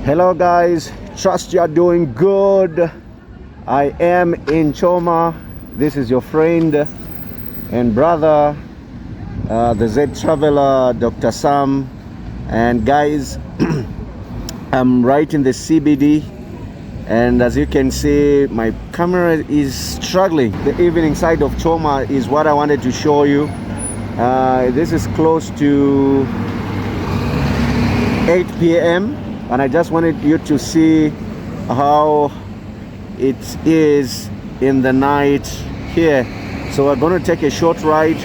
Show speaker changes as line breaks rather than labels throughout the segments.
Hello guys, trust you are doing good. I am in Choma. This is your friend and brother, the Z Traveler, Dr. Sam. And guys, I'm right in the CBD, and as you can see, my camera is struggling. The evening side of Choma is what I wanted to show you. This is close to 8 p.m. and I just wanted you to see how it is in the night here. So we're going to take a short ride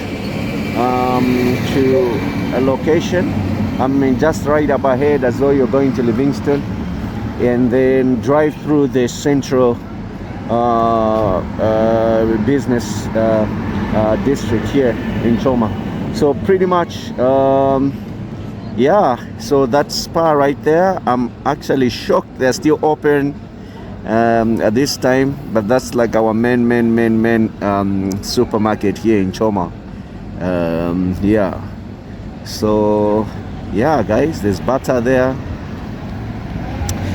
to a location. I mean, just right up ahead as though you're going to Livingstone, and then drive through the central business district here in Choma. So pretty much yeah, so that spa right there, I'm actually shocked they're still open at this time, but that's like our main supermarket here in Choma. Yeah, so yeah guys, there's butter there.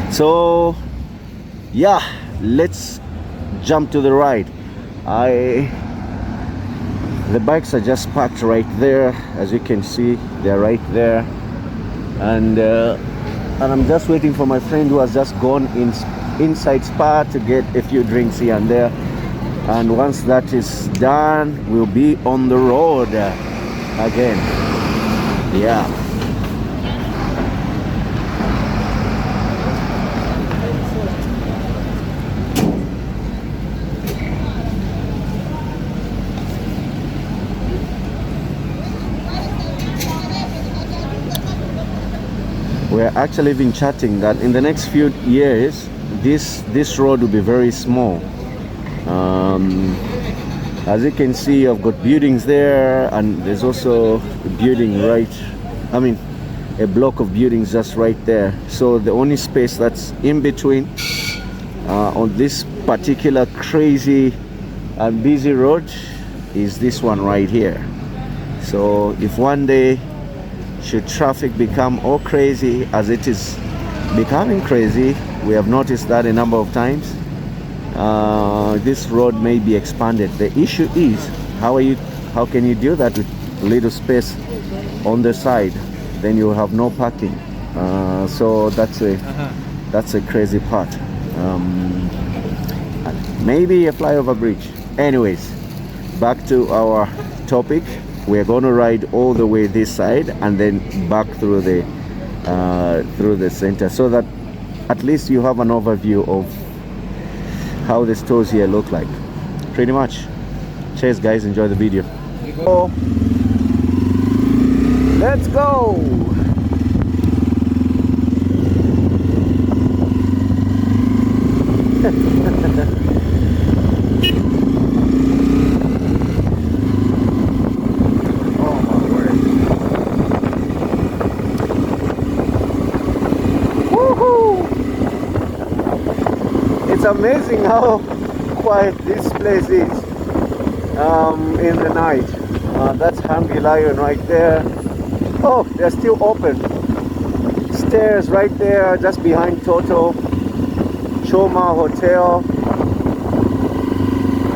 So yeah, let's jump to the ride. The bikes are just parked right there, as you can see, they're right there. And I'm just waiting for my friend who has just gone inside spa to get a few drinks here and there. And once that is done, we'll be on the road again. Yeah. We're actually been chatting that in the next few years this road will be very small. As you can see, I've got buildings there, and there's also a building a block of buildings just right there. So the only space that's in between on this particular crazy and busy road is this one right here. So if one day should traffic become all crazy as it is becoming crazy, we have noticed that a number of times, this road may be expanded. The issue is how can you do that with little space on the side? Then you have no parking. So that's a crazy part. Maybe a flyover bridge. Anyways, back to our topic. We're going to ride all the way this side and then back through the center, so that at least you have an overview of how the stores here look like. Pretty much. Cheers guys, enjoy the video. Let's go. It's amazing how quiet this place is in the night. That's Hungry Lion right there. Oh, they're still open. Stairs right there just behind Toto Choma Hotel.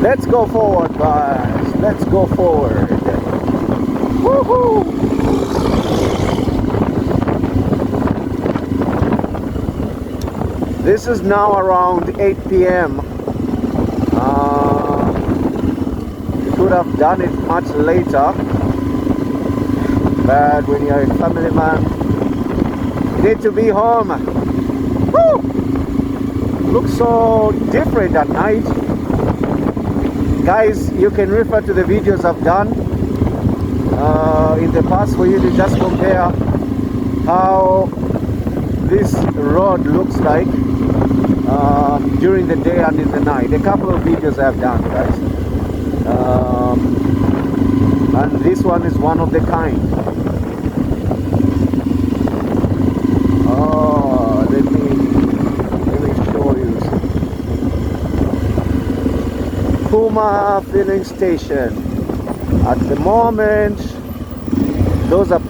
Let's go forward guys, let's go forward. Woohoo! This is now around 8 p.m. You could have done it much later, but when you're a family man, you need to be home. Woo! Looks so different at night. Guys, you can refer to the videos I've done in the past for you to just compare how this road looks like during the day and in the night. A couple of videos I've done, guys, and this one is one of the kind. Oh, let me show you. Choma filling station. At the moment, those are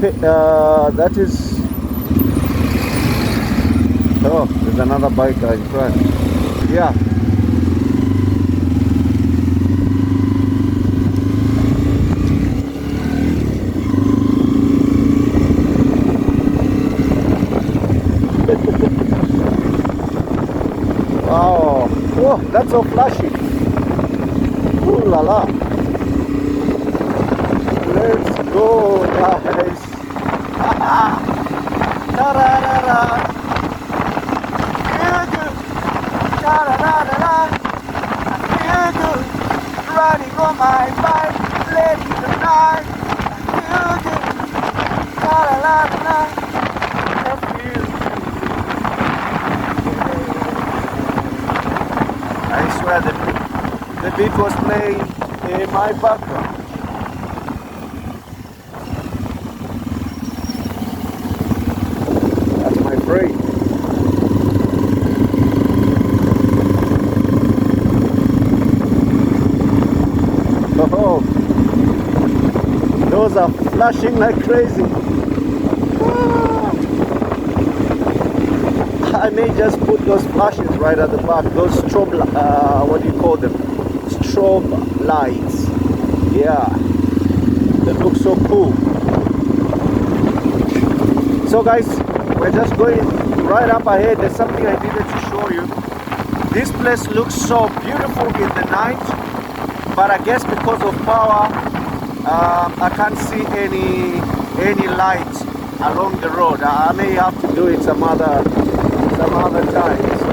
Oh, there's another biker in front. Yeah. Wow. Oh, that's so flashy. Ooh la la. Let's go, guys. Ta-da-da-da. Feel good. Ta-da-da-da-da. I feel good. Riding on my bike late in the night. Feel good. Ta-da-da-da-da. I feel good. I swear the beat was playing in my background. That's my brain. Oh, those are flashing like crazy. I may just put those flashes right at the back, those strobe, what do you call them? Strobe lights. Yeah, they look so cool. So guys, we're just going right up ahead. There's something I needed to show you. This place looks so beautiful in the night, but I guess because of power, I can't see any lights along the road. I may have to do it some other time. So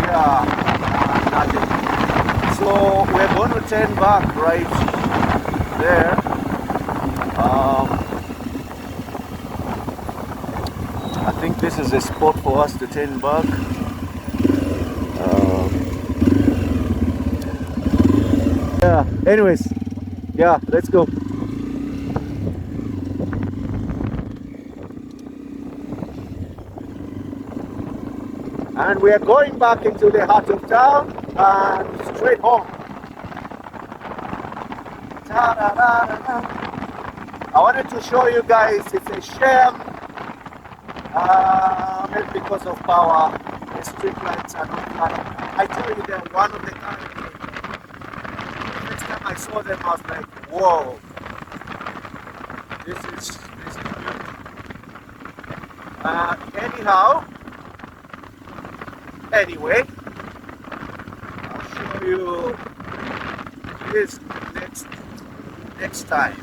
yeah, nothing. So we're going to turn back right there. I think this is a spot for us to turn back. Yeah, anyways, yeah, let's go. And we are going back into the heart of town and straight home. I wanted to show you guys, it's a shame, maybe because of power, the street lights are not running. I tell you that one of the times, the next time I saw them, I was like, whoa, this is beautiful. Anyway, I'll show you this next time.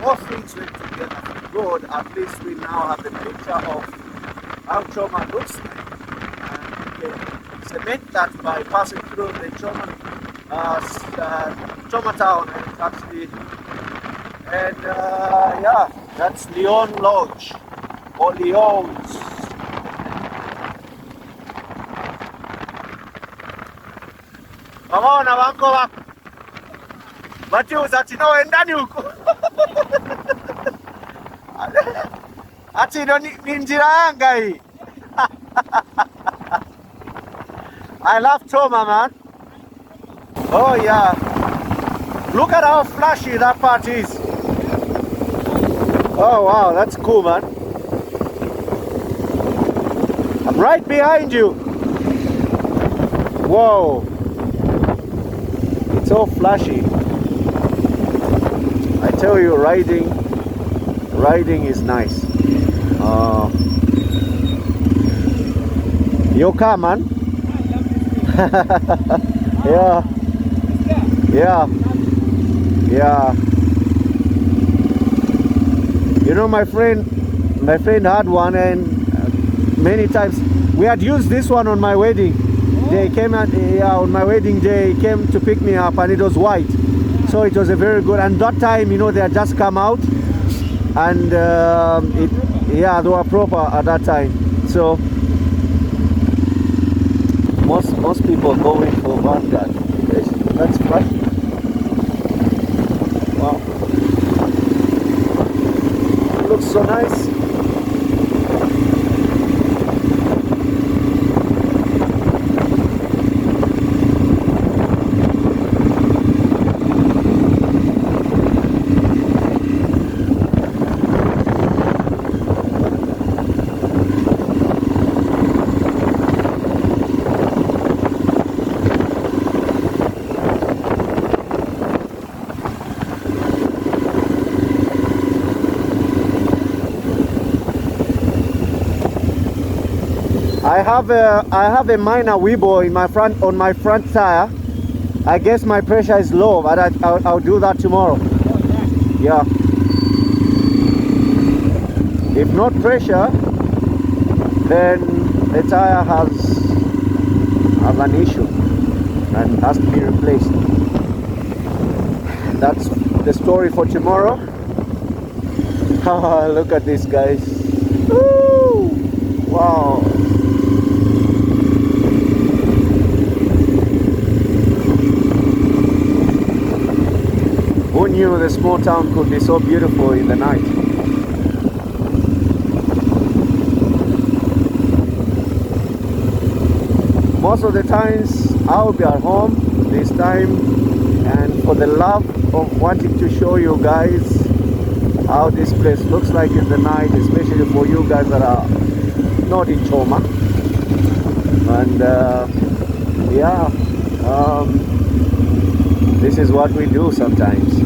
All things went together for good. At least we now have a picture of how Choma looks like, and we can cement that by passing through the Choma Town, and it's actually, and yeah, that's Leon Lodge or Leon's. Waona wanko wako batiuza ati no ndani huko ati no ni njira yanga hii. I love Choma, man. Oh yeah, look at how flashy that part is. Oh wow, that's cool, man. I'm right behind you. Whoa, it's so flashy. I tell you, riding is nice. You come, man. Yeah. You know, my friend had one, and many times we had used this one on my wedding. They came at on my wedding day. He came to pick me up, and it was white, so it was a very good. And that time, you know, they had just come out, and they were proper at that time. So most people go in for Vanguard. That's flashy. Wow, it looks so nice. I have a minor weeble in my front, on my front tire. I guess my pressure is low, but I'll do that tomorrow. Yeah. If not pressure, then the tire has an issue and has to be replaced. That's the story for tomorrow. Look at this, guys. Woo! Wow. Who knew the small town could be so beautiful in the night? Most of the times I'll be at home this time, and for the love of wanting to show you guys how this place looks like in the night, especially for you guys that are not in Choma. And yeah, this is what we do sometimes.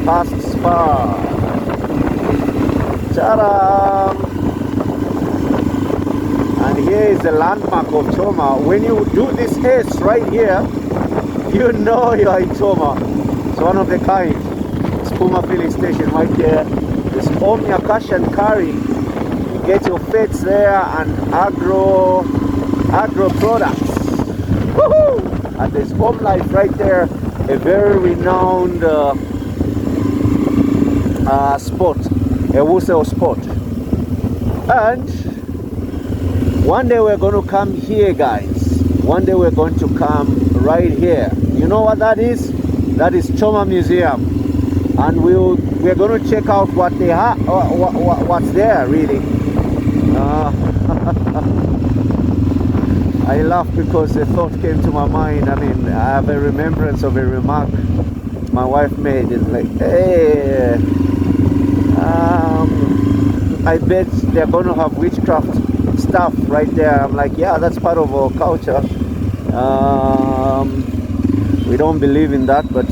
Past Spa. Ta-da! And here is the landmark of Choma. When you do this S right here, you know you are in Choma. It's one of the kind. Spuma filling station right there. This Omnia Cash and Carry. You get your fats there and agro products. Woohoo! And there's Home Life right there, a very renowned spot, a wholesale spot. And one day we're going to come here, guys. One day we're going to come right here. You know what that is? That is Choma Museum, and we're going to check out what they have, what's there really. I laugh because a thought came to my mind. I mean, I have a remembrance of a remark my wife made. It's like, hey, I bet they're going to have witchcraft stuff right there. I'm like, yeah, that's part of our culture. We don't believe in that, but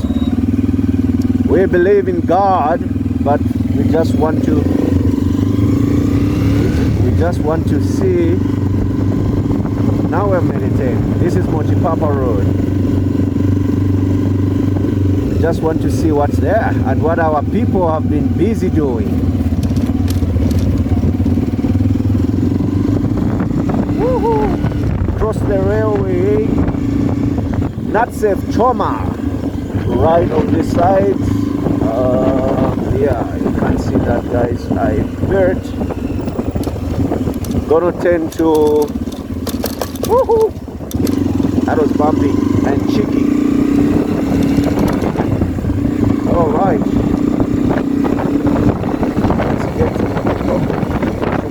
we believe in God. But we just want to see. Now we're meditating. This is Mochipapa Road. We just want to see what's there and what our people have been busy doing. Woohoo! Cross the railway. Not safe Choma. Right on this side. Yeah, you can see that, guys. I heard. Gonna tend to. Woohoo! That was bumpy and cheeky. Alright. Let's get to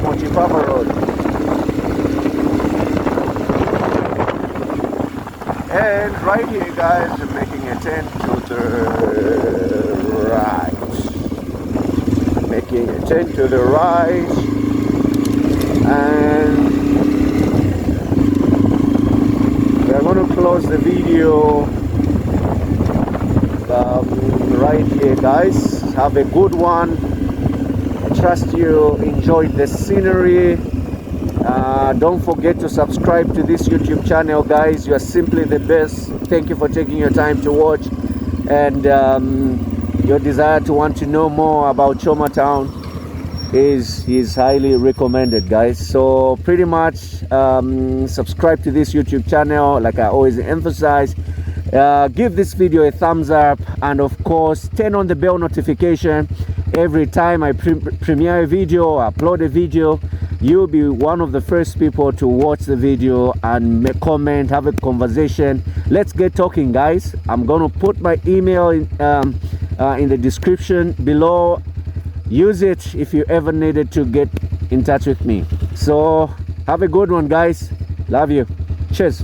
Mochipapa Road. And right here, guys, we're making a turn to the right. Making a turn to the right. And we're going to close the video right here, guys. Have a good one. I trust you enjoyed the scenery. Don't forget to subscribe to this YouTube channel, guys. You are simply the best. Thank you for taking your time to watch, and your desire to want to know more about Choma Town is highly recommended, guys. So pretty much subscribe to this YouTube channel, like I always emphasize. Give this video a thumbs up, and of course turn on the bell notification. Every time I premiere a video or upload a video, you'll be one of the first people to watch the video and make comment, have a conversation. Let's get talking, guys. I'm gonna put my email in the description below. Use it if you ever needed to get in touch with me. So have a good one, guys. Love you. Cheers.